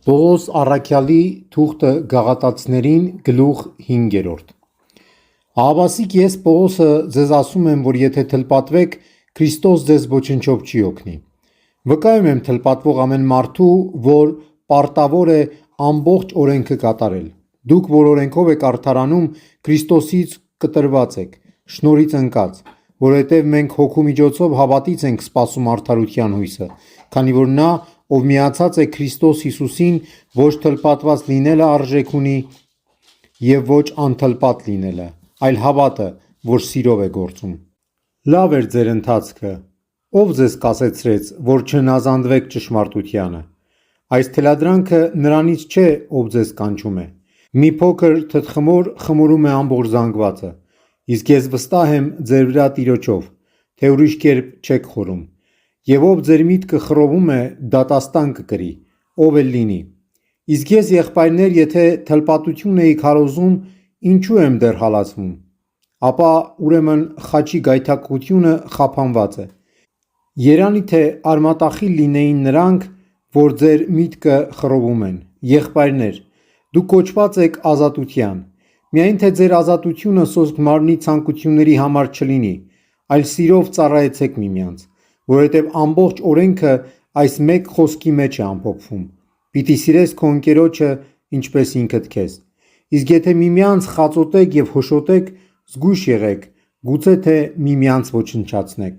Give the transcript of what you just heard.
Պողոս առաքյալի թուղթը գաղատացիներին գլուխ 5. Ահավասիկ ես Պողոսը ձեզ ասում եմ, որ եթե թլպատվեք, Քրիստոս ձեզ ոչնչով չի օգնի։ Վկայում եմ թլպատվող ամեն մարդու, որ պարտավոր է ամբողջ օրենքը կատարել։ Դուք, որ օրենքով եք արդարանում, Քրիստոսից կտրված եք, շնորհից ընկած, որովհետև մենք հոգու միջոցով հավատից ենք սպասում արդարության հույսը, քանի որ նա, ով միացած է Քրիստոս Հիսուսին, ոչ թլպատված լինելը արժեք ունի և ոչ անթլպատ լինելը, այլ հավատը, որ սիրով է գործում։ Լավ էր ձեր ընթացքը, ով ձեզ կասեցրեց, որ չհնազանդվեք ճշմարտությանը։ Այս թելադրանքը նրանից չէ, ով ձեզ կանչում է։ Մի փոքր թթխմոր խմորում է ամբողջ զանգվածը, իսկ ես վստահ եմ ձեր վրա Տիրոջով, թե ուրիշ կերպ չեք խորում, և ով ձեր միտքը խռովում է, դատաստան կկրի, ով էլ լինի։ Իսկ ես, եղբայրներ, եթե թլպատություն էի քարոզում, ինչու եմ դեռ հալածվում, ապա ուրեմն խաչի գայթակղությունը խափանված է։ Երանի թե արմատախիլ լինեին նրանք, որ ձեր միտքը խռովում են։ Եղբայրներ, դուք կոչված եք ազատության, միայն թե ձեր ազատությունը սոսկ մարմնի ցանկությունների համար չլինի, այլ սիրով ծառայեցեք միմյանց, որովհետև ամբողջ օրենքը այս մեկ խոսքի մեջ է ամփոփվում. պիտի սիրես քո ընկերոջը ինչպես ինքդ քեզ։ Իսկ եթե միմյանց խածոտեք և հոշոտեք, զգույշ եղեք, գուցե թե միմյանց ոչնչացնեք։